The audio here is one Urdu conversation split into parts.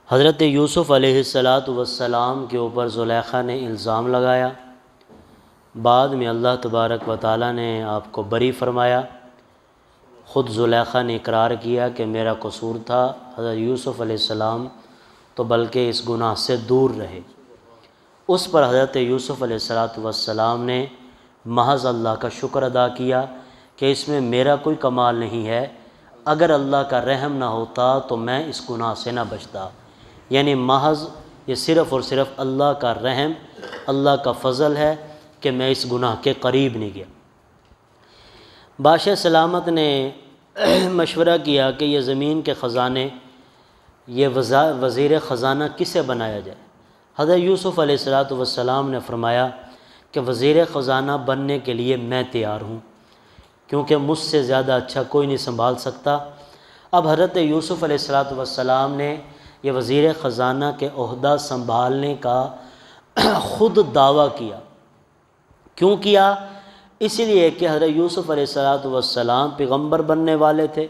حضرت یوسف علیہ السلام کے اوپر زلیخا نے الزام لگایا، بعد میں اللہ تبارک و تعالیٰ نے آپ کو بری فرمایا۔ خود زلیخا نے اقرار کیا کہ میرا قصور تھا، حضرت یوسف علیہ السلام تو بلکہ اس گناہ سے دور رہے۔ اس پر حضرت یوسف علیہ السلام نے محض اللہ کا شکر ادا کیا کہ اس میں میرا کوئی کمال نہیں ہے، اگر اللہ کا رحم نہ ہوتا تو میں اس گناہ سے نہ بچتا۔ یعنی محض یہ صرف اور صرف اللہ کا رحم، اللہ کا فضل ہے کہ میں اس گناہ کے قریب نہیں گیا۔ بادشاہ سلامت نے مشورہ کیا کہ یہ زمین کے خزانے، یہ وزیر خزانہ کسے بنایا جائے؟ حضرت یوسف علیہ السلام نے فرمایا کہ وزیر خزانہ بننے کے لیے میں تیار ہوں، کیونکہ مجھ سے زیادہ اچھا کوئی نہیں سنبھال سکتا۔ اب حضرت یوسف علیہ السلام نے یہ وزیر خزانہ کے عہدہ سنبھالنے کا خود دعویٰ کیا۔ کیوں کیا؟ اس لیے کہ حضرت یوسف علیہ السلام پیغمبر بننے والے تھے۔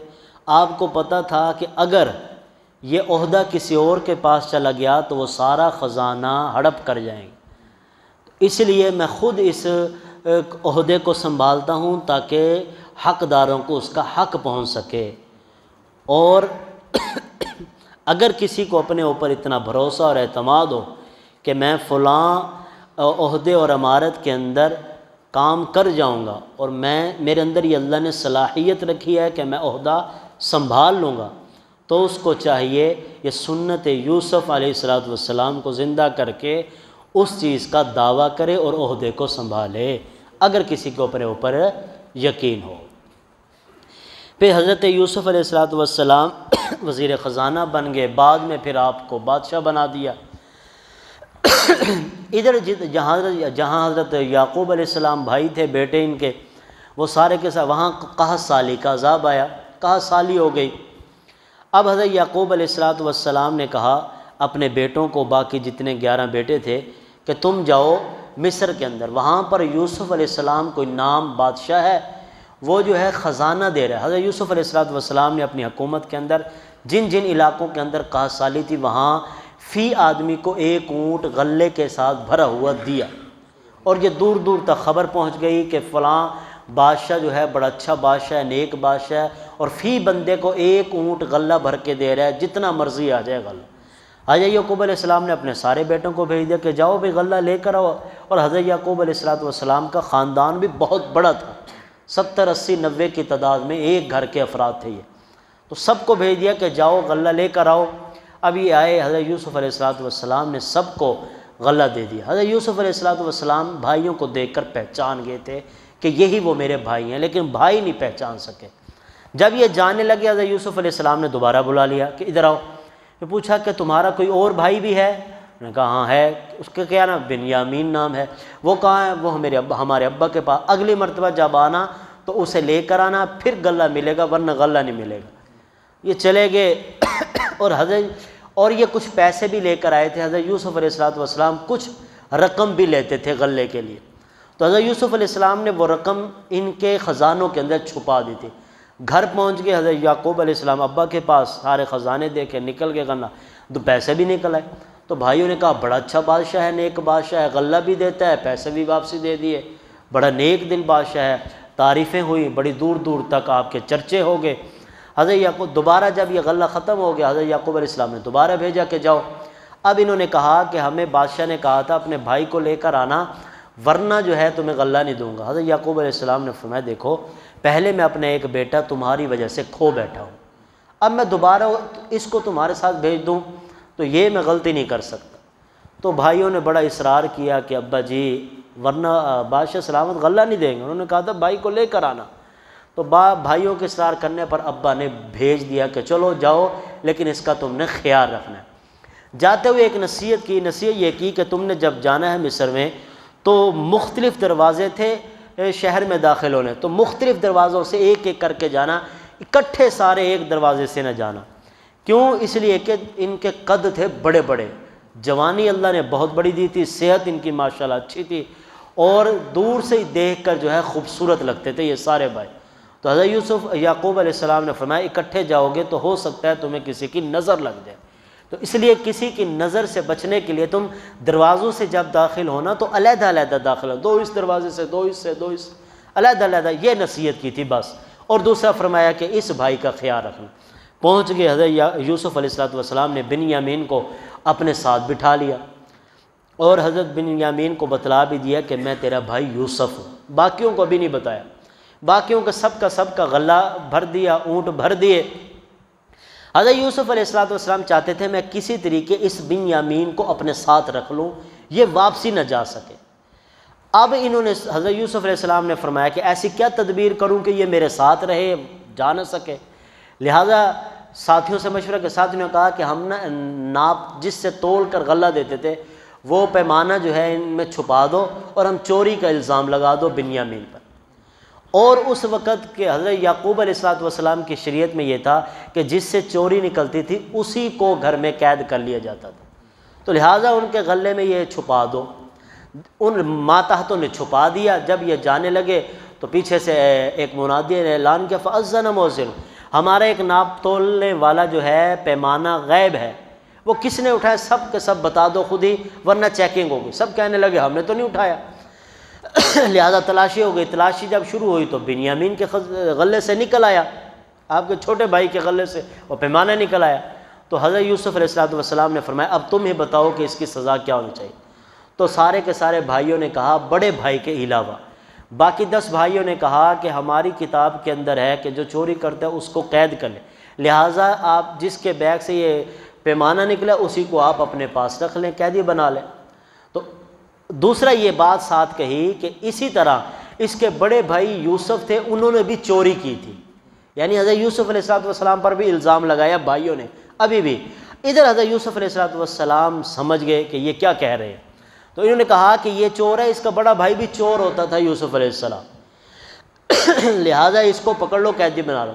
آپ کو پتہ تھا کہ اگر یہ عہدہ کسی اور کے پاس چلا گیا تو وہ سارا خزانہ ہڑپ کر جائیں گے، اس لیے میں خود اس عہدے کو سنبھالتا ہوں تاکہ حقداروں کو اس کا حق پہنچ سکے۔ اور اگر کسی کو اپنے اوپر اتنا بھروسہ اور اعتماد ہو کہ میں فلاں عہدے اور امارت کے اندر کام کر جاؤں گا اور میرے اندر یہ اللہ نے صلاحیت رکھی ہے کہ میں عہدہ سنبھال لوں گا، تو اس کو چاہیے یہ سنت یوسف علیہ السلام کو زندہ کر کے اس چیز کا دعویٰ کرے اور عہدے کو سنبھالے، اگر کسی کو اپنے اوپر یقین ہو۔ پھر حضرت یوسف علیہ السلام وزیر خزانہ بن گئے، بعد میں پھر آپ کو بادشاہ بنا دیا۔ ادھر جہاں حضرت یعقوب علیہ السلام بھائی تھے، بیٹے ان کے، وہ سارے کے ساتھ وہاں قحط سالی کا عذاب آیا، قحط سالی ہو گئی۔ اب حضرت یعقوب علیہ السلام نے کہا اپنے بیٹوں کو، باقی جتنے 11 بیٹے تھے، کہ تم جاؤ مصر کے اندر، وہاں پر یوسف علیہ السلام کوئی نام بادشاہ ہے، وہ جو ہے خزانہ دے رہا ہے۔ حضرت یوسف علیہ السلام نے اپنی حکومت کے اندر جن جن علاقوں کے اندر قحط سالی تھی وہاں فی آدمی کو 1 اونٹ غلے کے ساتھ بھرا ہوا دیا، اور یہ دور دور تک خبر پہنچ گئی کہ فلاں بادشاہ جو ہے بڑا اچھا بادشاہ ہے، نیک بادشاہ ہے، اور فی بندے کو 1 اونٹ غلہ بھر کے دے رہا ہے، جتنا مرضی آ جائے غلہ۔ حضرت یعقوب علیہ السلام نے اپنے سارے بیٹوں کو بھیج دیا کہ جاؤ بھی غلہ لے کر آؤ، اور حضرت یعقوب علیہ السلام کا خاندان بھی بہت بڑا تھا، 70 80 90 کی تعداد میں ایک گھر کے افراد تھے یہ، تو سب کو بھیج دیا کہ جاؤ غلہ لے کر آؤ۔ اب یہ آئے، حضرت یوسف علیہ السلام نے سب کو غلہ دے دیا۔ حضرت یوسف علیہ السلام بھائیوں کو دیکھ کر پہچان گئے تھے کہ یہی وہ میرے بھائی ہیں، لیکن بھائی نہیں پہچان سکے۔ جب یہ جانے لگے، حضرت یوسف علیہ السلام نے دوبارہ بلا لیا کہ ادھر آؤ۔ یہ پوچھا کہ تمہارا کوئی اور بھائی بھی ہے؟ انہوں نے کہا ہاں ہے۔ اس کا کیا نام؟ بنیامین نام ہے۔ وہ کہاں ہے؟ وہ ہمارے ابا کے پاس، اگلی مرتبہ جب آنا تو اسے لے کر آنا، پھر غلہ ملے گا ورنہ غلہ نہیں ملے گا۔ یہ چلے گئے اور یہ کچھ پیسے بھی لے کر آئے تھے۔ حضرت یوسف علیہ السلام کچھ رقم بھی لیتے تھے غلے کے لیے، تو حضرت یوسف علیہ السلام نے وہ رقم ان کے خزانوں کے اندر چھپا دی تھی۔ گھر پہنچ گئے حضرت یعقوب علیہ السلام ابا کے پاس، سارے خزانے دیکھے، نکل گئے غلہ، تو پیسے بھی نکل آئے۔ تو بھائیوں نے کہا بڑا اچھا بادشاہ ہے، نیک بادشاہ ہے، غلہ بھی دیتا ہے، پیسے بھی واپسی دے دیے، بڑا نیک دل بادشاہ ہے۔ تعریفیں ہوئی، بڑی دور دور تک آپ کے چرچے ہو گئے۔ حضرت یعقوب دوبارہ جب یہ غلہ ختم ہو گیا، حضرت یعقوب علیہ السلام نے دوبارہ بھیجا کہ جاؤ۔ اب انہوں نے کہا کہ ہمیں بادشاہ نے کہا تھا اپنے بھائی کو لے کر آنا، ورنہ جو ہے تمہیں غلہ نہیں دوں گا۔ حضرت یعقوب علیہ السلام نے فرمایا دیکھو، پہلے میں اپنا ایک بیٹا تمہاری وجہ سے کھو بیٹھا ہوں، اب میں دوبارہ اس کو تمہارے ساتھ بھیج دوں تو یہ میں غلطی نہیں کر سکتا۔ تو بھائیوں نے بڑا اصرار کیا کہ ابا جی ورنہ بادشاہ سلامت غلہ نہیں دیں گے۔ انہوں نے کہا تھا بھائی کو لے کر آنا، تو بھائیوں کے اصرار کرنے پر ابا نے بھیج دیا کہ چلو جاؤ، لیکن اس کا تم نے خیال رکھنا ہے۔ جاتے ہوئے ایک نصیحت یہ کی کہ تم نے جب جانا ہے مصر میں تو مختلف دروازے تھے شہر میں داخل ہونے، تو مختلف دروازوں سے ایک ایک کر کے جانا، اکٹھے سارے ایک دروازے سے نہ جانا۔ کیوں؟ اس لیے کہ ان کے قد تھے بڑے بڑے، جوانی اللہ نے بہت بڑی دی تھی، صحت ان کی ماشاءاللہ اچھی تھی، اور دور سے ہی دیکھ کر جو ہے خوبصورت لگتے تھے یہ سارے بھائی۔ تو حضرت یعقوب علیہ السلام نے فرمایا اکٹھے جاؤ گے تو ہو سکتا ہے تمہیں کسی کی نظر لگ جائے، تو اس لیے کسی کی نظر سے بچنے کے لیے تم دروازوں سے جب داخل ہونا تو علیحدہ علیحدہ داخل ہو، دو اس دروازے سے، دو اس سے، دو اس، علیحدہ علیحدہ، یہ نصیحت کی تھی بس۔ اور دوسرا فرمایا کہ اس بھائی کا خیال رکھنا۔ پہنچ گئے، حضرت یوسف علیہ السلام نے بنیامین کو اپنے ساتھ بٹھا لیا اور حضرت بنیامین کو بتلا بھی دیا کہ میں تیرا بھائی یوسف ہوں۔ باقیوں کو بھی نہیں بتایا، باقیوں کا سب کا غلہ بھر دیا، اونٹ بھر دیے۔ حضرت یوسف علیہ السلام چاہتے تھے میں کسی طریقے اس بنیامین کو اپنے ساتھ رکھ لوں، یہ واپسی نہ جا سکے۔ اب انہوں نے، حضرت یوسف علیہ السلام نے فرمایا کہ ایسی کیا تدبیر کروں کہ یہ میرے ساتھ رہے، جا نہ سکے۔ لہٰذا ساتھیوں سے مشورہ کے ساتھ انہوں نے کہا کہ ہم نا ناپ جس سے تول کر غلہ دیتے تھے وہ پیمانہ جو ہے ان میں چھپا دو اور ہم چوری کا الزام لگا دو بنیامین پر۔ اور اس وقت کے حضرت یعقوب علیہ السلام کی شریعت میں یہ تھا کہ جس سے چوری نکلتی تھی اسی کو گھر میں قید کر لیا جاتا تھا، تو لہٰذا ان کے غلے میں یہ چھپا دو۔ ان ماتحتوں نے چھپا دیا۔ جب یہ جانے لگے تو پیچھے سے ایک منادی نے اعلان کیا فَأَذَّنَ مُؤَذِّنٌ، ہمارا ایک ناپ تولنے والا جو ہے پیمانہ غائب ہے، وہ کس نے اٹھایا سب کے سب بتا دو خود ہی ورنہ چیکنگ ہوگی۔ سب کہنے لگے ہم نے تو نہیں اٹھایا۔ لہذا تلاشی ہو گئی۔ تلاشی جب شروع ہوئی تو بنیامین کے غلے سے نکل آیا، آپ کے چھوٹے بھائی کے غلے سے وہ پیمانہ نکل آیا۔ تو حضرت یوسف علیہ السلام نے فرمایا اب تم ہی بتاؤ کہ اس کی سزا کیا ہونی چاہیے۔ تو سارے کے سارے بھائیوں نے کہا، بڑے بھائی کے علاوہ باقی 10 بھائیوں نے کہا کہ ہماری کتاب کے اندر ہے کہ جو چوری کرتا ہے اس کو قید کر لے، لہٰذا آپ جس کے بیگ سے یہ پیمانہ نکلا اسی کو آپ اپنے پاس رکھ لیں، قیدی بنا لیں۔ تو دوسرا یہ بات ساتھ کہی کہ اسی طرح اس کے بڑے بھائی یوسف تھے، انہوں نے بھی چوری کی تھی، یعنی حضرت یوسف علیہ السلام پر بھی الزام لگایا بھائیوں نے۔ ابھی بھی ادھر حضرت یوسف علیہ السلام سمجھ گئے کہ یہ کیا کہہ رہے ہیں، تو انہوں نے کہا کہ یہ چور ہے، اس کا بڑا بھائی بھی چور ہوتا تھا یوسف علیہ السلام، لہٰذا اس کو پکڑ لو، قیدی بنا لو۔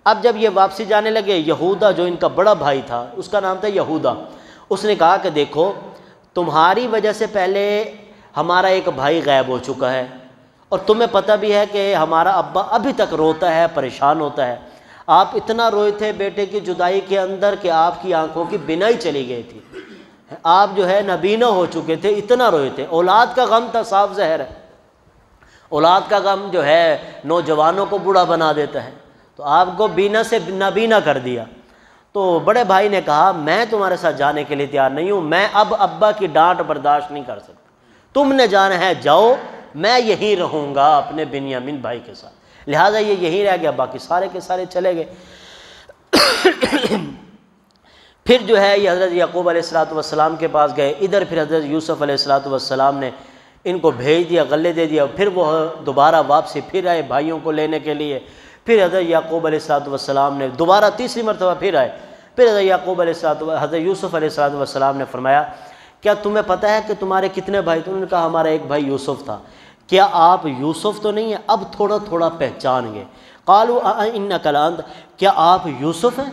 اب جب یہ واپسی جانے لگے، یہودا جو ان کا بڑا بھائی تھا، اس کا نام تھا یہودا، اس نے کہا کہ دیکھو تمہاری وجہ سے پہلے ہمارا ایک بھائی غائب ہو چکا ہے، اور تمہیں پتہ بھی ہے کہ ہمارا ابا ابھی تک روتا ہے، پریشان ہوتا ہے۔ آپ اتنا روئے تھے بیٹے کی جدائی کے اندر کہ آپ کی آنکھوں کی بینائی چلی گئی تھی، آپ جو ہے نابینا ہو چکے تھے، اتنا روئے تھے۔ اولاد کا غم تھا، صاف ظاہر ہے، اولاد کا غم جو ہے نوجوانوں کو بوڑھا بنا دیتا ہے، تو آپ کو بینا سے نابینا کر دیا۔ تو بڑے بھائی نے کہا میں تمہارے ساتھ جانے کے لیے تیار نہیں ہوں، میں اب ابا کی ڈانٹ برداشت نہیں کر سکتا، تم نے جانا ہے جاؤ، میں یہیں رہوں گا اپنے بنیامین بھائی کے ساتھ۔ لہٰذا یہ یہیں رہ گیا، باقی سارے کے سارے چلے گئے۔ پھر جو ہے یہ حضرت یعقوب علیہ السلام کے پاس گئے، ادھر پھر حضرت یوسف علیہ السلام نے ان کو بھیج دیا، غلے دے دیا، پھر وہ دوبارہ واپسی پھر آئے بھائیوں کو لینے کے لیے۔ پھر حضرت یعقوب علیہ السلام نے دوبارہ تیسری مرتبہ پھر آئے، پھر حضرت یوسف علیہ السلام نے فرمایا کیا تمہیں پتہ ہے کہ تمہارے کتنے بھائی تھے؟ انہوں نے کہا ہمارا ایک بھائی یوسف تھا۔ کیا آپ یوسف تو نہیں ہیں؟ اب تھوڑا تھوڑا پہچان گئے۔ قالوا انک لانت، کیا آپ یوسف ہیں؟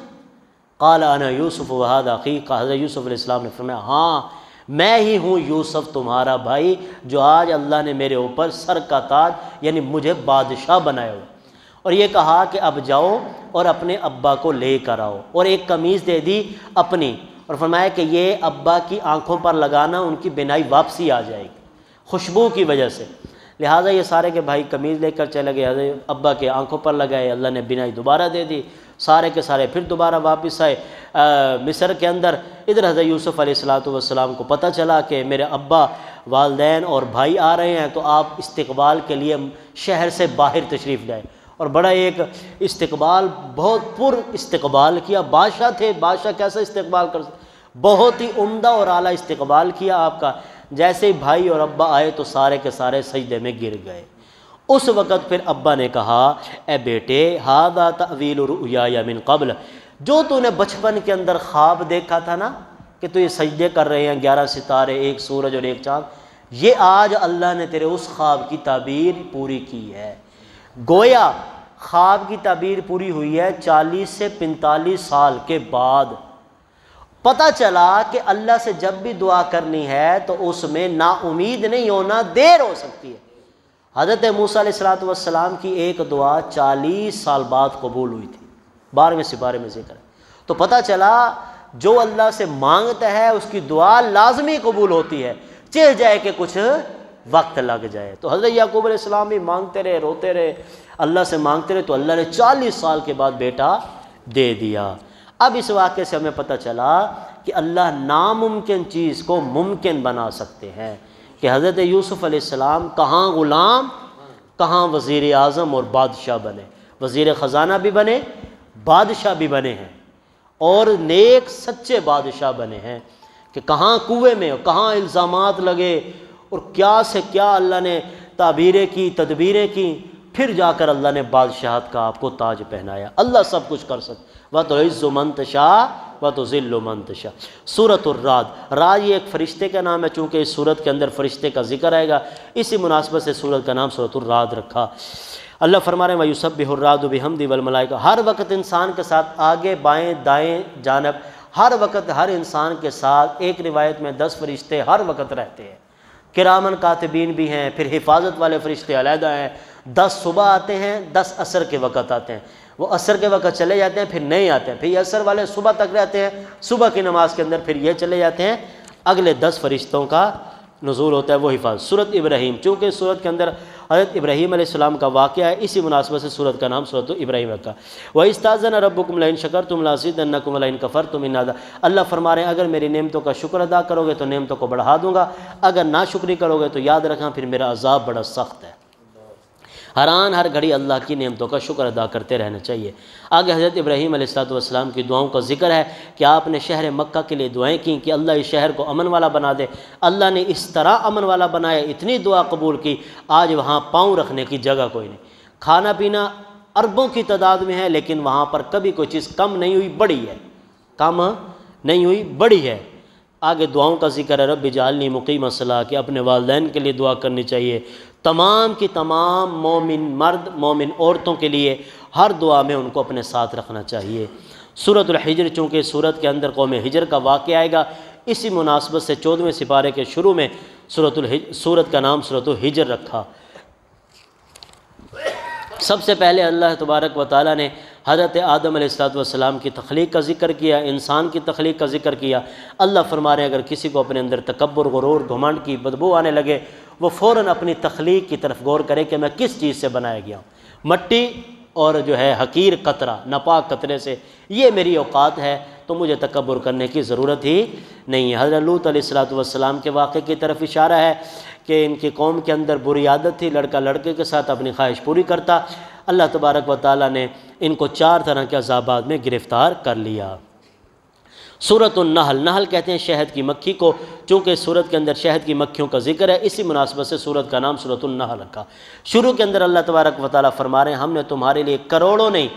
قال انا یوسف وہذا اخی، حضرت یوسف علیہ السلام نے فرمایا ہاں میں ہی ہوں یوسف تمہارا بھائی، جو آج اللہ نے میرے اوپر سر کا تاج یعنی مجھے بادشاہ بنایا ہوا۔ اور یہ کہا کہ اب جاؤ اور اپنے ابا کو لے کر آؤ، اور ایک قمیض دے دی اپنی، اور فرمایا کہ یہ ابا کی آنکھوں پر لگانا، ان کی بینائی واپسی آ جائے گی خوشبو کی وجہ سے۔ لہٰذا یہ سارے کے بھائی قمیض لے کر چلے گئے، حضرت ابا کے آنکھوں پر لگائے، اللہ نے بینائی دوبارہ دے دی، سارے کے سارے پھر دوبارہ واپس آئے مصر کے اندر۔ ادھر حضرت یوسف علیہ السلام کو پتہ چلا کہ میرے ابا، والدین اور بھائی آ رہے ہیں، تو آپ استقبال کے لیے شہر سے باہر تشریف لائے، اور بڑا ایک استقبال، بہت پر استقبال کیا۔ بادشاہ تھے، بادشاہ کیسا استقبال کر سکتے، بہت ہی عمدہ اور اعلیٰ استقبال کیا آپ کا۔ جیسے ہی بھائی اور ابا آئے تو سارے کے سارے سجدے میں گر گئے۔ اس وقت پھر ابا نے کہا اے بیٹے ھذا تأویل رؤیای من قبل، جو تو نے بچپن کے اندر خواب دیکھا تھا نا کہ تو یہ سجدے کر رہے ہیں 11 ستارے، ایک سورج اور ایک چاند، یہ آج اللہ نے تیرے اس خواب کی تعبیر پوری کی ہے۔ گویا خواب کی تعبیر پوری ہوئی ہے 40 سے 45 سال کے بعد۔ پتہ چلا کہ اللہ سے جب بھی دعا کرنی ہے تو اس میں نا امید نہیں ہونا، دیر ہو سکتی ہے۔ حضرت موسیٰ علیہ السلام کی ایک دعا 40 سال بعد قبول ہوئی تھی، 12ویں سپارے میں ذکر ہے۔ تو پتہ چلا جو اللہ سے مانگتا ہے اس کی دعا لازمی قبول ہوتی ہے، چاہے جائے کہ کچھ وقت لگ جائے۔ تو حضرت یعقوب علیہ السلام بھی مانگتے رہے، روتے رہے، اللہ سے مانگتے رہے، تو اللہ نے 40 سال کے بعد بیٹا دے دیا۔ اب اس واقعے سے ہمیں پتہ چلا کہ اللہ ناممکن چیز کو ممکن بنا سکتے ہیں، کہ حضرت یوسف علیہ السلام کہاں غلام، کہاں وزیر اعظم اور بادشاہ بنے، وزیر خزانہ بھی بنے، بادشاہ بھی بنے ہیں، اور نیک سچے بادشاہ بنے ہیں، کہ کہاں کنویں میں کہاں الزامات لگے اور کیا سے کیا اللہ نے تعبیریں کی، تدبیریں کی، پھر جا کر اللہ نے بادشاہت کا آپ کو تاج پہنایا۔ اللہ سب کچھ کر سکتا، وَتُعِزُّ مَن تَشَاءُ وَتُذِلُّ مَن تَشَاءُ۔ سورۃ الرعد، رعد یہ ایک فرشتے کا نام ہے، چونکہ اس سورت کے اندر فرشتے کا ذکر آئے گا، اسی مناسبت سے سورت کا نام سورۃ الرعد رکھا۔ اللہ فرما رہے ہیں وَيُسَبِّحُ الرَّعْدُ بِحَمْدِهِ وَالْمَلَائِكَةُ، ہر وقت انسان کے ساتھ آگے بائیں دائیں جانب، ہر وقت ہر انسان کے ساتھ، ایک روایت میں 10 فرشتے ہر وقت رہتے ہیں، کرامن کاتبین بھی ہیں، پھر حفاظت والے فرشتے علیحدہ ہیں، 10 صبح آتے ہیں، 10 عصر کے وقت آتے ہیں، وہ عصر کے وقت چلے جاتے ہیں، پھر نہیں آتے ہیں، پھر یہ عصر والے صبح تک رہتے ہیں، صبح کی نماز کے اندر پھر یہ چلے جاتے ہیں، اگلے 10 فرشتوں کا نزول ہوتا ہے، وہ حفاظت۔ سورۃ ابراہیم، چونکہ اس سورت کے اندر حضرت ابراہیم علیہ السلام کا واقعہ ہے، اسی مناسبت سے سورت کا نام سورۃ ابراہیم رکھا۔ وَإِذْ رَبُّكُمْ لَئِن شَكَرْتُمْ لَأَزِيدَنَّكُمْ وَلَئِن كَفَرْتُمْ إِنَّ عَذَابِ، اللہ فرما رہے ہیں اگر میری نعمتوں کا شکر ادا کرو گے تو نعمتوں کو بڑھا دوں گا، اگر ناشکری کرو گے تو یاد رکھنا پھر میرا عذاب بڑا سخت ہے۔ ہر گھڑی اللہ کی نعمتوں کا شکر ادا کرتے رہنا چاہیے۔ آگے حضرت ابراہیم علیہ السلام کی دعاؤں کا ذکر ہے کہ آپ نے شہر مکہ کے لیے دعائیں کیں کہ اللہ اس شہر کو امن والا بنا دے، اللہ نے اس طرح امن والا بنایا، اتنی دعا قبول کی، آج وہاں پاؤں رکھنے کی جگہ کوئی نہیں، کھانا پینا اربوں کی تعداد میں ہے، لیکن وہاں پر کبھی کوئی چیز کم نہیں ہوئی، بڑی ہے، کم نہیں ہوئی، بڑی ہے۔ آگے دعاؤں کا ذکر ہے، رب اجعلنی مقیم الصلاۃ، کہ اپنے والدین کے لیے دعا کرنی چاہیے، تمام کی تمام مومن مرد مومن عورتوں کے لیے ہر دعا میں ان کو اپنے ساتھ رکھنا چاہیے۔ سورۃ الحجر، چونکہ سورت کے اندر قوم ہجر کا واقعہ آئے گا، اسی مناسبت سے 14ویں سپارے کے شروع میں سورت کا نام سورۃ الحجر رکھا۔ سب سے پہلے اللہ تبارک و تعالیٰ نے حضرت آدم علیہ السلام کی تخلیق کا ذکر کیا، انسان کی تخلیق کا ذکر کیا۔ اللہ فرما رہے ہیں اگر کسی کو اپنے اندر تکبر، غرور، گھمنڈ کی بدبو آنے لگے، وہ فوراً اپنی تخلیق کی طرف غور کرے کہ میں کس چیز سے بنایا گیا ہوں، مٹی اور جو ہے حقیر قطرہ، ناپاک قطرے سے، یہ میری اوقات ہے، تو مجھے تکبر کرنے کی ضرورت ہی نہیں ہے۔ حضرت لوط علیہ السلام کے واقعے کی طرف اشارہ ہے کہ ان کی قوم کے اندر بری عادت تھی، لڑکا لڑکے کے ساتھ اپنی خواہش پوری کرتا، اللہ تبارک و تعالیٰ نے ان کو 4 طرح کے عذابات میں گرفتار کر لیا۔ سورۃ النحل، نحل کہتے ہیں شہد کی مکھی کو، چونکہ سورت کے اندر شہد کی مکھیوں کا ذکر ہے، اسی مناسبت سے سورت کا نام سورۃ النحل رکھا۔ شروع کے اندر اللہ تبارک و تعالیٰ فرما رہے ہیں ہم نے تمہارے لیے کروڑوں نہیں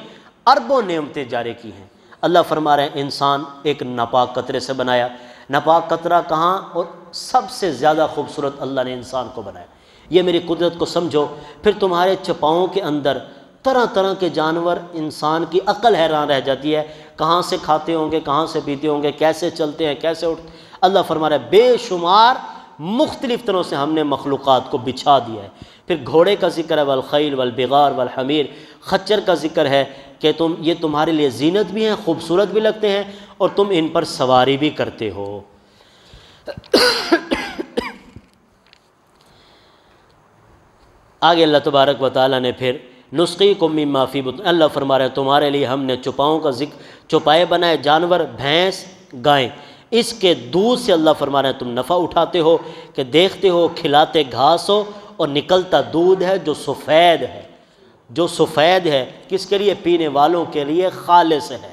اربوں نعمتیں جاری کی ہیں۔ اللہ فرما رہے ہیں انسان ایک ناپاک قطرے سے بنایا، ناپاک قطرہ کہاں، اور سب سے زیادہ خوبصورت اللہ نے انسان کو بنایا۔ یہ میری قدرت کو سمجھو، پھر تمہارے چپاؤں کے اندر طرح طرح کے جانور، انسان کی عقل حیران رہ جاتی ہے، کہاں سے کھاتے ہوں گے، کہاں سے پیتے ہوں گے، کیسے چلتے ہیں، کیسے اٹھتے۔ اللہ فرما رہا ہے بے شمار مختلف طرح سے ہم نے مخلوقات کو بچھا دیا ہے۔ پھر گھوڑے کا ذکر ہے، والخیل والبغار والحمیر، خچر کا ذکر ہے کہ یہ تمہارے لیے زینت بھی ہیں، خوبصورت بھی لگتے ہیں، اور تم ان پر سواری بھی کرتے ہو۔ آگے اللہ تبارک و تعالیٰ نے پھر نسقیکم مما فی بطون، اللہ فرما رہے ہیں تمہارے لیے ہم نے چوپاؤں کا ذکر، چوپائے بنائے جانور، بھینس، گائیں، اس کے دودھ سے اللہ فرما رہے ہیں تم نفع اٹھاتے ہو، کہ دیکھتے ہو کھلاتے گھاس ہو اور نکلتا دودھ ہے جو سفید ہے، جو سفید ہے، کس کے لیے؟ پینے والوں کے لیے خالص ہے۔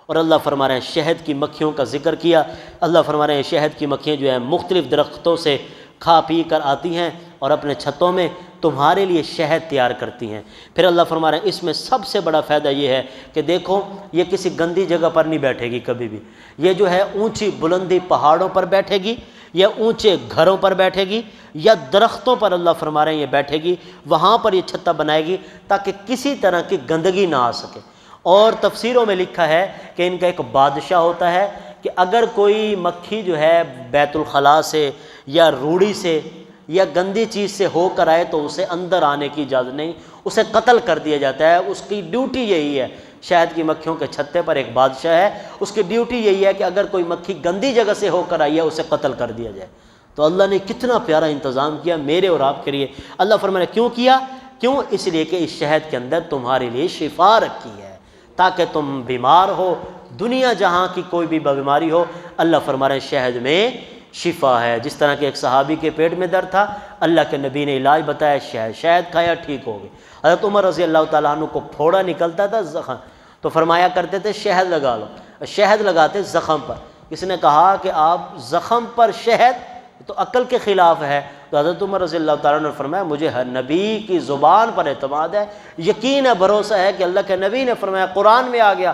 اور اللہ فرما رہے ہیں شہد کی مکھیوں کا ذکر کیا، اللہ فرما رہے ہیں شہد کی مکھیاں جو ہیں مختلف درختوں سے کھا پی کر آتی ہیں اور اپنے چھتوں میں تمہارے لیے شہد تیار کرتی ہیں۔ پھر اللہ فرما رہے ہیں اس میں سب سے بڑا فائدہ یہ ہے کہ دیکھو یہ کسی گندی جگہ پر نہیں بیٹھے گی کبھی بھی، یہ جو ہے اونچی بلندی پہاڑوں پر بیٹھے گی، یا اونچے گھروں پر بیٹھے گی، یا درختوں پر اللہ فرما رہے ہیں یہ بیٹھے گی، وہاں پر یہ چھتا بنائے گی تاکہ کسی طرح کی گندگی نہ آ سکے۔ اور تفسیروں میں لکھا ہے کہ ان کا ایک بادشاہ ہوتا ہے کہ اگر کوئی مکھی جو ہے بیت الخلاء سے یا روڑی سے یا گندی چیز سے ہو کر آئے تو اسے اندر آنے کی اجازت نہیں، اسے قتل کر دیا جاتا ہے۔ اس کی ڈیوٹی یہی ہے شہد کی مکھیوں کے چھتے پر ایک بادشاہ ہے، اس کی ڈیوٹی یہی ہے کہ اگر کوئی مکھی گندی جگہ سے ہو کر آئی ہے اسے قتل کر دیا جائے۔ تو اللہ نے کتنا پیارا انتظام کیا میرے اور آپ کے لیے۔ اللہ فرمانے کیوں کیا؟ کیوں؟ اس لیے کہ اس شہد کے اندر تمہارے لیے شفا رکھی ہے، تاکہ تم بیمار ہو، دنیا جہاں کی کوئی بھی بیماری ہو، اللہ فرما رہے ہیں شہد میں شفا ہے۔ جس طرح کہ ایک صحابی کے پیٹ میں درد تھا، اللہ کے نبی نے علاج بتایا، شہد کھایا، ٹھیک ہو گئی۔ حضرت عمر رضی اللہ تعالیٰ عنہ کو پھوڑا نکلتا تھا زخم، تو فرمایا کرتے تھے شہد لگا لو، شہد لگاتے زخم پر۔ کسی نے کہا کہ آپ زخم پر شہد، تو عقل کے خلاف ہے۔ تو حضرت عمر رضی اللہ تعالیٰ نے فرمایا مجھے ہر نبی کی زبان پر اعتماد ہے، یقین ہے، بھروسہ ہے کہ اللہ کے نبی نے فرمایا، قرآن میں آ گیا